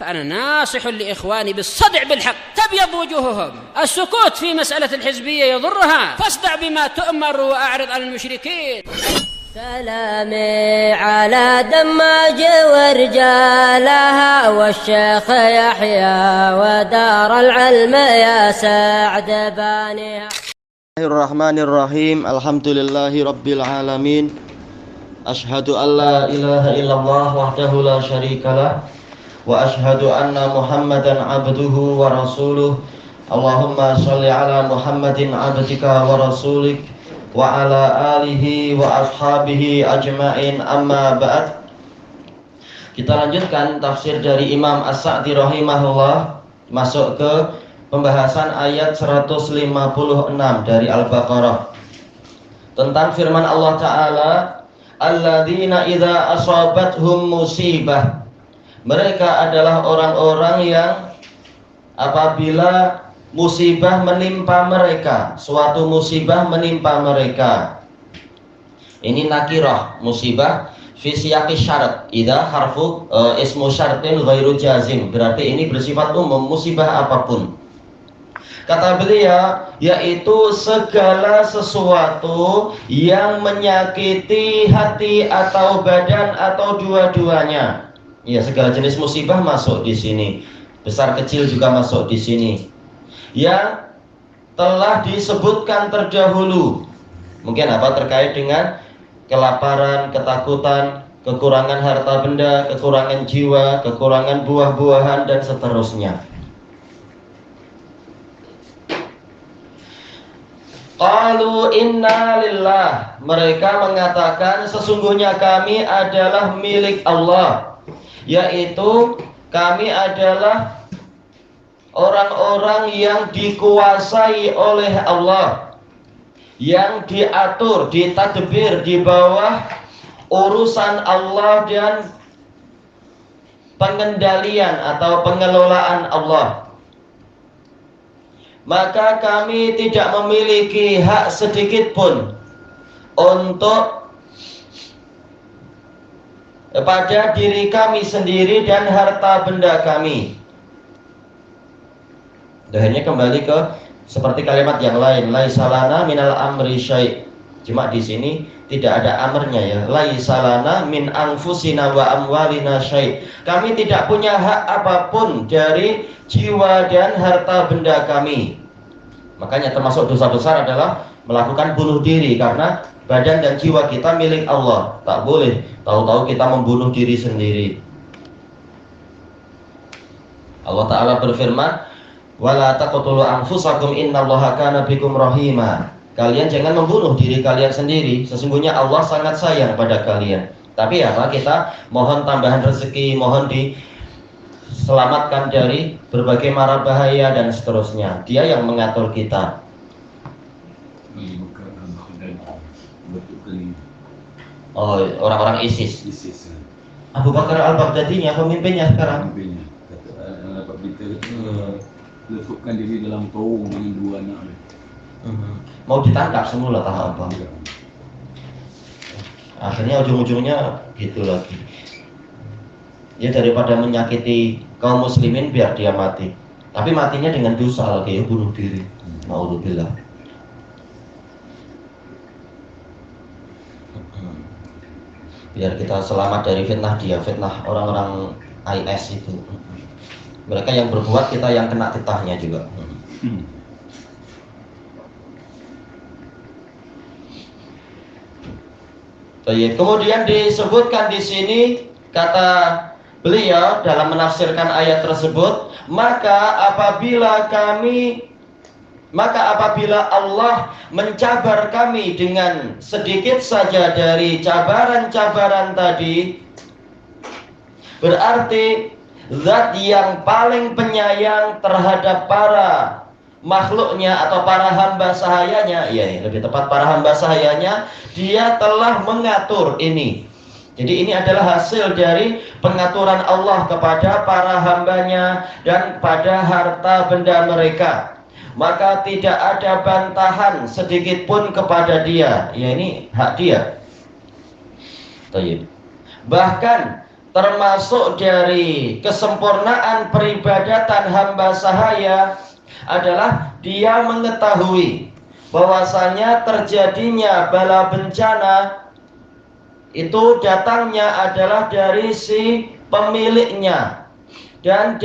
فأنا ناصح لإخواني بالصدع بالحق تبيض وجوههم. السكوت في مسألة الحزبية يضرها، فاصدع بما تؤمر وأعرض عن المشركين. سلامي على دماج ورجالها والشيخ يحيى ودار العلم يا سعد بانيها. Bismillahirrahmanirrahim. Alhamdulillahi rabbil alamin. Ashhadu an la ilaha illallah wahdahu la syarikalah wa ashhadu anna Muhammadan abduhu wa rasuluh. Allahumma shalli ala Muhammadin abdika wa rasulik wa ala alihi wa ashabihi ajma'in, amma ba'd. Kita lanjutkan tafsir dari Imam As-Sa'di rahimahullah, masuk ke pembahasan ayat 156 dari Al-Baqarah tentang firman Allah Ta'ala, alladzina idza asabathum musibah. Mereka adalah orang-orang yang apabila musibah menimpa mereka, suatu musibah menimpa mereka. Ini nakirah, musibah fi siyaqi syarat, idza harfu ismu syartin ghairu jazim, berarti ini bersifat umum, musibah apapun. Kata beliau, yaitu segala sesuatu yang menyakiti hati atau badan atau dua-duanya. Ya, segala jenis musibah masuk di sini. Besar kecil juga masuk di sini. Yang telah disebutkan terdahulu. Mungkin apa terkait dengan kelaparan, ketakutan, kekurangan harta benda, kekurangan jiwa, kekurangan buah-buahan dan seterusnya. Qalu inna lillah, mereka mengatakan sesungguhnya kami adalah milik Allah, yaitu kami adalah orang-orang yang dikuasai oleh Allah, yang diatur, ditadbir di bawah urusan Allah dan pengendalian atau pengelolaan Allah. Maka kami tidak memiliki hak sedikit pun untuk pada diri kami sendiri dan harta benda kami. Akhirnya kembali ke seperti kalimat yang lain, laisa lana minal amri syai'. Cuma di sini tidak ada amrnya ya. Laisa lana min anfusina wa amwalina syai'. Kami tidak punya hak apapun dari jiwa dan harta benda kami. Makanya termasuk dosa besar adalah melakukan bunuh diri, karena badan dan jiwa kita milik Allah. Tak boleh tahu-tahu kita membunuh diri sendiri. Allah Ta'ala berfirman, wala taqtulu anfusakum innallaha kana bikum rahima. Kalian jangan membunuh diri kalian sendiri, sesungguhnya Allah sangat sayang pada kalian. Tapi apa, kita mohon tambahan rezeki, mohon diselamatkan dari berbagai mara bahaya dan seterusnya. Dia yang mengatur kita. Oh, orang-orang ISIS. Abu Bakar al-Baghdadinya pemimpinnya sekarang. Letakkan diri dalam taung dengan dua anak. Mau ditangkap semula tahu apa. Akhirnya ujung-ujungnya gitu lagi. Ya, daripada menyakiti kaum muslimin biar dia mati. Tapi matinya dengan dosa lagi, ya, bunuh diri. Naudzubillah. Biar kita selamat dari fitnah dia, fitnah orang-orang IS itu. Mereka yang berbuat, kita yang kena titahnya juga. Kemudian disebutkan di sini, kata beliau dalam menafsirkan ayat tersebut, maka apabila Allah mencabar kami dengan sedikit saja dari cabaran-cabaran tadi, berarti Zat yang paling penyayang terhadap para makhluknya atau para hamba sahayanya, ya lebih tepat para hamba sahayanya, dia telah mengatur ini. Jadi ini adalah hasil dari pengaturan Allah kepada para hambanya dan pada harta benda mereka. Maka tidak ada bantahan sedikit pun kepada dia. Ya, ini hak dia. Bahkan termasuk dari kesempurnaan peribadatan hamba sahaya adalah dia mengetahui bahwasanya terjadinya bala bencana itu datangnya adalah dari si pemiliknya, dan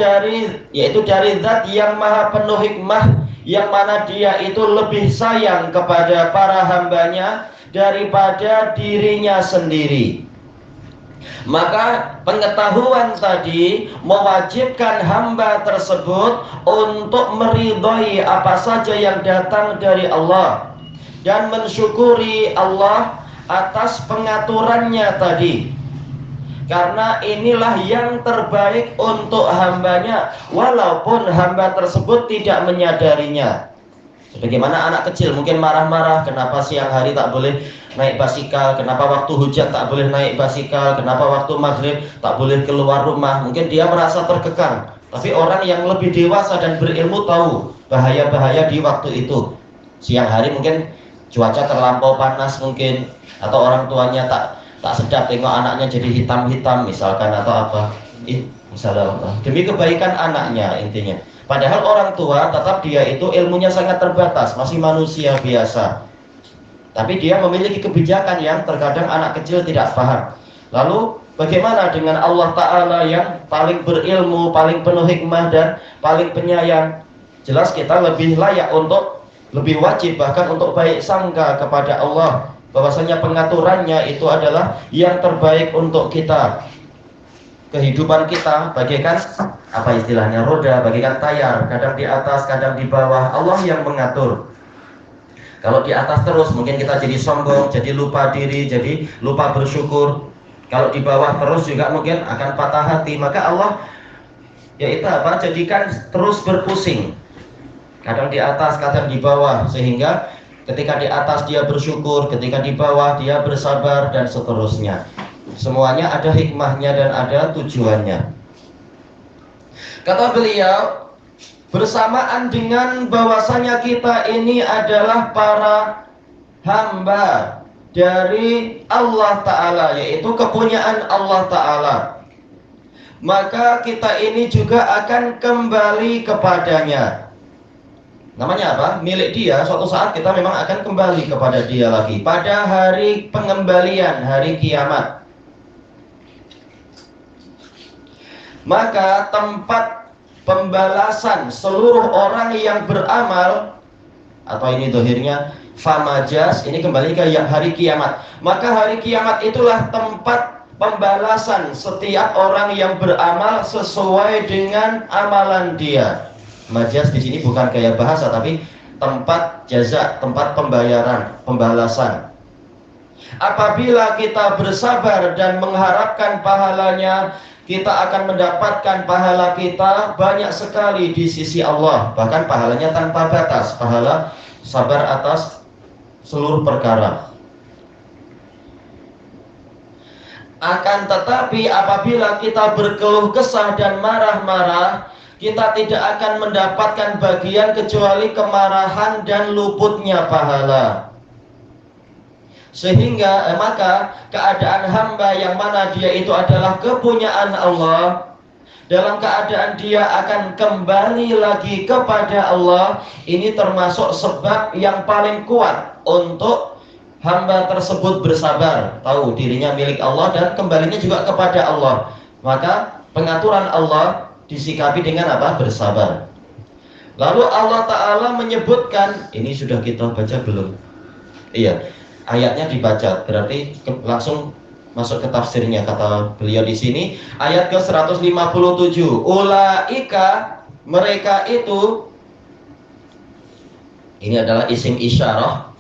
yaitu dari zat yang maha penuh hikmah, yang mana dia itu lebih sayang kepada para hambanya daripada dirinya sendiri. Maka pengetahuan tadi mewajibkan hamba tersebut untuk meridhai apa saja yang datang dari Allah dan mensyukuri Allah atas pengaturannya tadi, karena inilah yang terbaik untuk hambanya walaupun hamba tersebut tidak menyadarinya. Sebagaimana anak kecil mungkin marah-marah, kenapa siang hari tak boleh naik basikal, kenapa waktu hujan tak boleh naik basikal, kenapa waktu maghrib tak boleh keluar rumah. Mungkin dia merasa terkekang, tapi orang yang lebih dewasa dan berilmu tahu bahaya-bahaya di waktu itu. Siang hari mungkin cuaca terlampau panas mungkin, atau orang tuanya tak sedap tengok anaknya jadi hitam-hitam misalkan, atau apa, misalnya demi kebaikan anaknya intinya. Padahal orang tua tetap dia itu ilmunya sangat terbatas, masih manusia biasa, tapi dia memiliki kebijakan yang terkadang anak kecil tidak paham. Lalu bagaimana dengan Allah Ta'ala yang paling berilmu, paling penuh hikmah dan paling penyayang? Jelas kita lebih layak untuk, lebih wajib bahkan untuk baik sangka kepada Allah, bahwasanya pengaturannya itu adalah yang terbaik untuk kita. Kehidupan kita bagaikan apa istilahnya, roda, bagaikan tayar, kadang di atas, kadang di bawah, Allah yang mengatur. Kalau di atas terus mungkin kita jadi sombong, jadi lupa diri, jadi lupa bersyukur. Kalau di bawah terus juga mungkin akan patah hati. Maka Allah yaitu apa, jadikan terus berpusing, kadang di atas, kadang di bawah, sehingga ketika di atas dia bersyukur, ketika di bawah dia bersabar, dan seterusnya. Semuanya ada hikmahnya dan ada tujuannya. Kata beliau, bersamaan dengan bahwasanya kita ini adalah para hamba dari Allah Ta'ala, yaitu kepunyaan Allah Ta'ala, maka kita ini juga akan kembali kepadanya. Namanya apa? Milik dia. Suatu saat kita memang akan kembali kepada dia lagi pada hari pengembalian, hari kiamat. Maka tempat pembalasan seluruh orang yang beramal, atau ini dohirnya famajas, ini kembali ke hari kiamat. Maka hari kiamat itulah tempat pembalasan setiap orang yang beramal sesuai dengan amalan dia. Majas di sini bukan gaya bahasa, tapi tempat jaza, tempat pembayaran, pembalasan. Apabila kita bersabar dan mengharapkan pahalanya, kita akan mendapatkan pahala kita banyak sekali di sisi Allah, bahkan pahalanya tanpa batas, pahala sabar atas seluruh perkara. Akan tetapi apabila kita berkeluh kesah dan marah-marah, kita tidak akan mendapatkan bagian kecuali kemarahan dan luputnya pahala. Sehingga maka keadaan hamba yang mana dia itu adalah kepunyaan Allah, dalam keadaan dia akan kembali lagi kepada Allah, ini termasuk sebab yang paling kuat untuk hamba tersebut bersabar, tahu dirinya milik Allah dan kembalinya juga kepada Allah. Maka pengaturan Allah disikapi dengan apa? Bersabar. Lalu Allah Ta'ala menyebutkan, ini sudah kita baca belum? Iya, ayatnya dibaca, berarti langsung masuk ke tafsirnya. Kata beliau di sini, ayat ke 157, ulaika, mereka itu, ini adalah isim isyarah,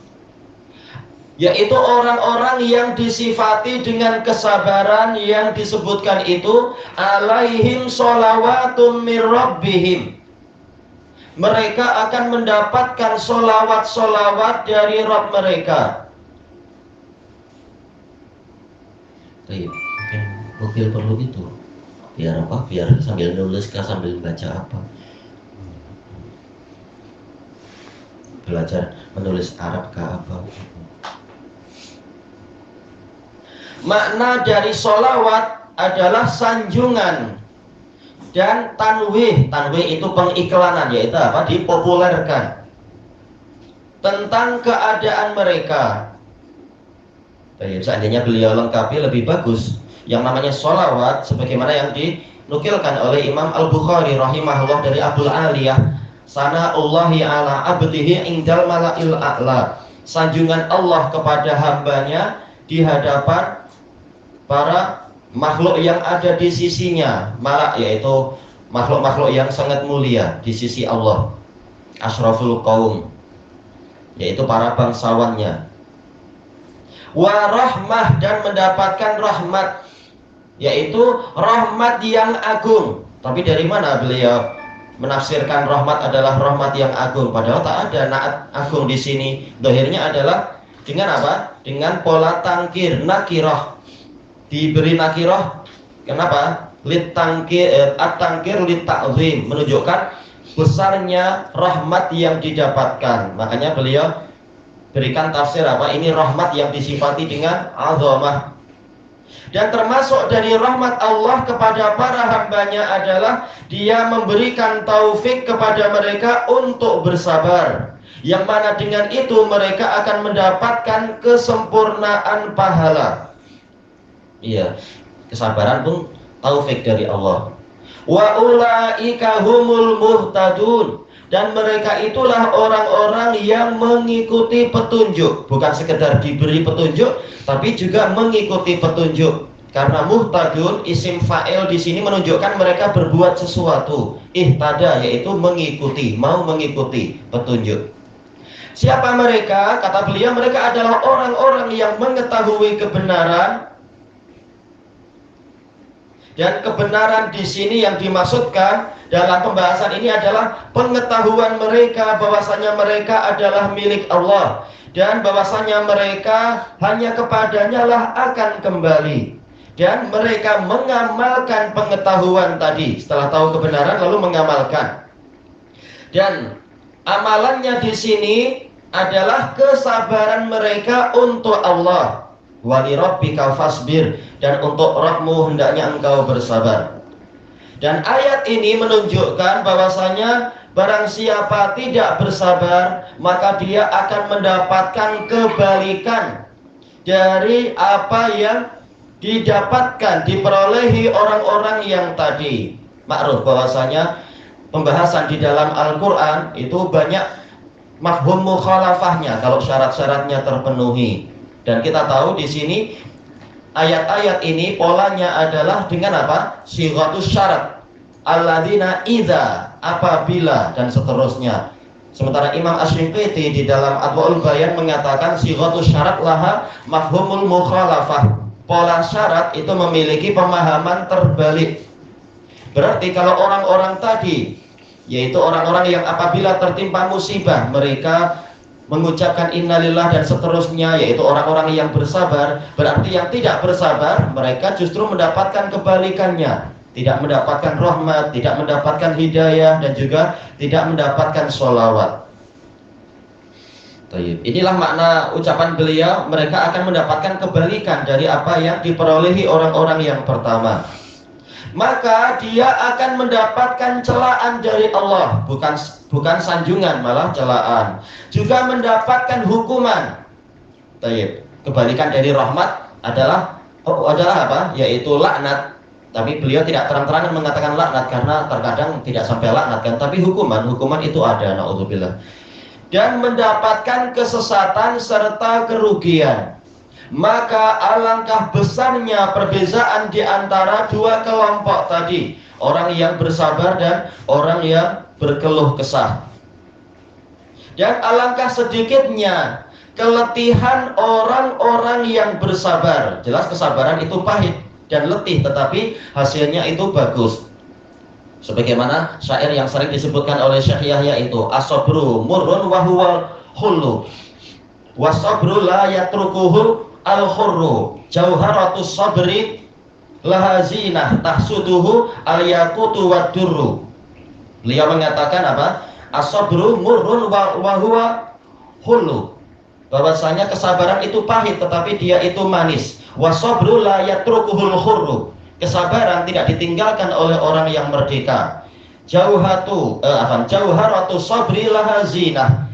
yaitu orang-orang yang disifati dengan kesabaran yang disebutkan itu, alaihim sholawatun mir rabbihim, mereka akan mendapatkan sholawat-sholawat dari Rabb mereka. Mungkin perlu itu, biar apa? Biar sambil nulis kah, sambil baca apa? Belajar menulis Arab kah apa? Makna dari sholawat adalah sanjungan dan tanwih. Tanwih itu pengiklanan, yaitu apa? Dipopulerkan tentang keadaan mereka. Seandainya beliau lengkapi lebih bagus. Yang namanya sholawat sebagaimana yang dinukilkan oleh Imam Al-Bukhari rahimahullah dari Abul Aliyah, sana'ullahi ala abdihi indal mala'il a'la, sanjungan Allah kepada hambanya di hadapan para makhluk yang ada di sisinya. Malak yaitu makhluk-makhluk yang sangat mulia di sisi Allah, asyraful qaum, yaitu para bangsawannya. Wa rahmah, dan mendapatkan rahmat, yaitu rahmat yang agung. Tapi dari mana beliau menafsirkan rahmat adalah rahmat yang agung? Padahal tak ada naat agung di sini. Dohirnya adalah dengan apa? Dengan pola tangkir, nakirah. Diberi nakirah. Kenapa? At-tangkir lit ta'zim, menunjukkan besarnya rahmat yang didapatkan. Makanya beliau berikan tafsir apa? Ini rahmat yang disifati dengan azamah. Dan termasuk dari rahmat Allah kepada para hambanya adalah Dia memberikan taufik kepada mereka untuk bersabar, yang mana dengan itu mereka akan mendapatkan kesempurnaan pahala. Iya, kesabaran pun taufik dari Allah. Wa ulaika humul muhtadun, dan mereka itulah orang-orang yang mengikuti petunjuk. Bukan sekedar diberi petunjuk, tapi juga mengikuti petunjuk. Karena muhtadun isim fa'il di sini menunjukkan mereka berbuat sesuatu. Ihtada yaitu mengikuti, mau mengikuti petunjuk. Siapa mereka? Kata beliau, mereka adalah orang-orang yang mengetahui kebenaran. Dan kebenaran di sini yang dimaksudkan dalam pembahasan ini adalah pengetahuan mereka bahwasanya mereka adalah milik Allah, dan bahwasanya mereka hanya kepadanya lah akan kembali. Dan mereka mengamalkan pengetahuan tadi, setelah tahu kebenaran lalu mengamalkan. Dan amalannya di sini adalah kesabaran mereka untuk Allah. Wali rabbika fasbir, dan untuk Rabbmu hendaknya engkau bersabar. Dan ayat ini menunjukkan bahwasanya barang siapa tidak bersabar, maka dia akan mendapatkan kebalikan dari apa yang didapatkan, diperolehi orang-orang yang tadi. Makruf bahwasanya pembahasan di dalam Al-Quran itu banyak mafhum mukhalafahnya kalau syarat-syaratnya terpenuhi. Dan kita tahu di sini ayat-ayat ini polanya adalah dengan apa? Sighatus syarat. Alladzina idza, apabila, dan seterusnya. Sementara Imam Asy-Syinkiti di dalam Adwaul Bayan mengatakan sighatus syarat laha mafhumul mukhalafah. Pola syarat itu memiliki pemahaman terbalik. Berarti kalau orang-orang tadi, yaitu orang-orang yang apabila tertimpa musibah mereka mengucapkan innalillah dan seterusnya, yaitu orang-orang yang bersabar, berarti yang tidak bersabar mereka justru mendapatkan kebalikannya, tidak mendapatkan rahmat, tidak mendapatkan hidayah, dan juga tidak mendapatkan sholawat. Inilah makna ucapan beliau, mereka akan mendapatkan kebalikan dari apa yang diperolehi orang-orang yang pertama. Maka dia akan mendapatkan celaan dari Allah, bukan sanjungan, malah celaan. Juga mendapatkan hukuman. Kebalikan dari rahmat adalah apa? Yaitu laknat. Tapi beliau tidak terang-terangan mengatakan laknat, karena terkadang tidak sampai laknat kan. Tapi hukuman itu ada, naudzubillah. Dan mendapatkan kesesatan serta kerugian. Maka alangkah besarnya perbezaan di antara dua kelompok tadi, orang yang bersabar dan orang yang berkeluh kesah. Dan alangkah sedikitnya keletihan orang-orang yang bersabar. Jelas kesabaran itu pahit dan letih, tetapi hasilnya itu bagus. Sebagaimana syair yang sering disebutkan oleh Syekh Yahya itu, as-sabru murrun wa huwa hullu was-sabru la yatrukuhu al-khurru jauharatus sabri lahazinah tahsuduhu al-yaqutu wad-durru. Beliau mengatakan apa? As-sabru murrun wa huwa hullu, bahwasanya kesabaran itu pahit tetapi dia itu manis. Was-sabru la yatrukuhul khurru, kesabaran tidak ditinggalkan oleh orang yang merdeka. Jauharatu sabri laha zinah.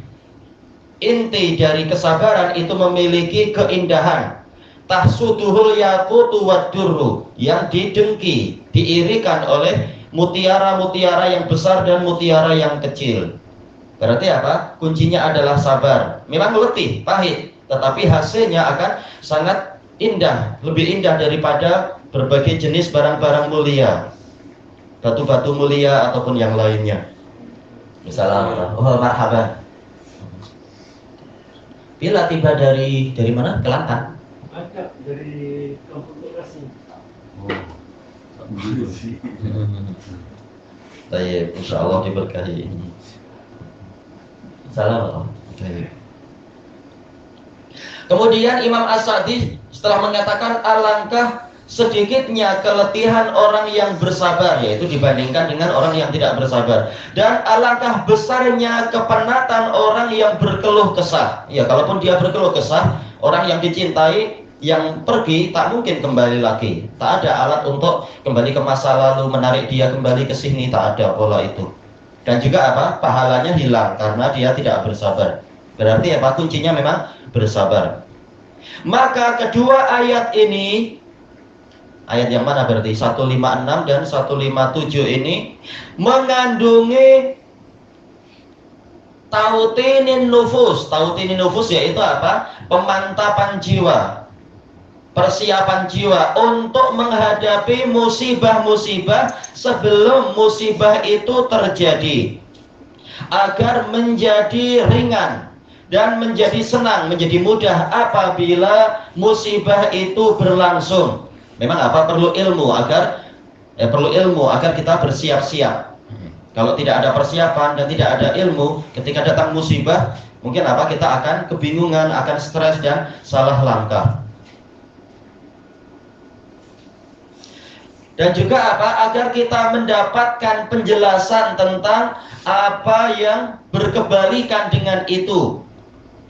Inti dari kesabaran itu memiliki keindahan. Tahsuduhul yaqutu waddurru, yang didengki, diirikan oleh mutiara-mutiara yang besar dan mutiara yang kecil. Berarti apa? Kuncinya adalah sabar. Memang letih, pahit, tetapi hasilnya akan sangat indah, lebih indah daripada berbagai jenis barang-barang mulia, batu-batu mulia ataupun yang lainnya. Misalnya, oh marhaban. Bila tiba dari mana? Kelantan. Ada dari kampung Bekasi. Baik, insya Allah diberkahi. Salam. Kemudian Imam As-Sa'di setelah mengatakan alangkah sedikitnya keletihan orang yang bersabar, yaitu dibandingkan dengan orang yang tidak bersabar, dan alangkah besarnya kepenatan orang yang berkeluh kesah. Ya, kalaupun dia berkeluh kesah, orang yang dicintai yang pergi tak mungkin kembali lagi. Tak ada alat untuk kembali ke masa lalu, menarik dia kembali ke sini, tak ada pola itu. Dan juga apa? Pahalanya hilang karena dia tidak bersabar. Berarti apa? Kuncinya memang bersabar. Maka kedua ayat ini, ayat yang mana berarti? 156 dan 157 ini mengandungi tautinin nufus. Tautinin nufus yaitu apa? Pemantapan jiwa, persiapan jiwa untuk menghadapi musibah-musibah sebelum musibah itu terjadi, agar menjadi ringan dan menjadi senang, menjadi mudah apabila musibah itu berlangsung. Memang apa? Perlu ilmu agar kita bersiap-siap. Kalau tidak ada persiapan dan tidak ada ilmu, ketika datang musibah, mungkin apa? Kita akan kebingungan, akan stres dan salah langkah. Dan juga apa? Agar kita mendapatkan penjelasan tentang apa yang berkebalikan dengan itu.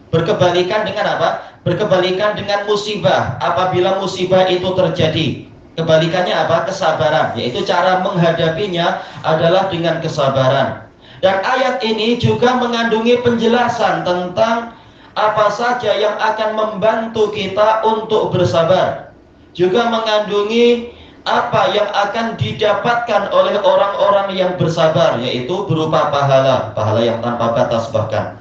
Berkebalikan dengan apa? Berkebalikan dengan musibah. Apabila musibah itu terjadi, kebalikannya apa? Kesabaran. Yaitu cara menghadapinya adalah dengan kesabaran. Dan ayat ini juga mengandungi penjelasan tentang apa saja yang akan membantu kita untuk bersabar. Juga mengandungi apa yang akan didapatkan oleh orang-orang yang bersabar, yaitu berupa pahala, pahala yang tanpa batas bahkan.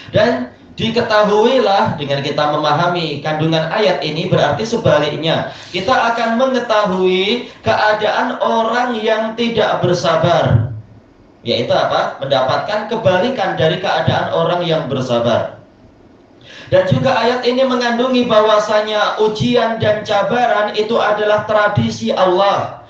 Dan diketahuilah, dengan kita memahami kandungan ayat ini, berarti sebaliknya kita akan mengetahui keadaan orang yang tidak bersabar, yaitu apa? Mendapatkan kebalikan dari keadaan orang yang bersabar. Dan juga ayat ini mengandungi bahwasanya ujian dan cabaran itu adalah tradisi Allah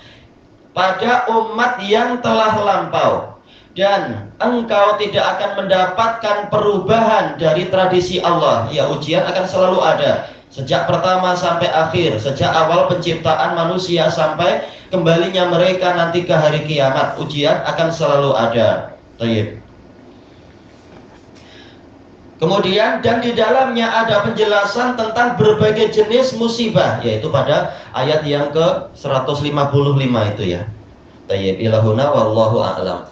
pada umat yang telah lampau. Dan engkau tidak akan mendapatkan perubahan dari tradisi Allah. Ya, ujian akan selalu ada, sejak pertama sampai akhir, sejak awal penciptaan manusia sampai kembalinya mereka nanti ke hari kiamat. Ujian akan selalu ada. Baik. Kemudian dan di dalamnya ada penjelasan tentang berbagai jenis musibah, yaitu pada ayat yang ke 155 itu ya. Tayyib ilahuna wallahu a'lam.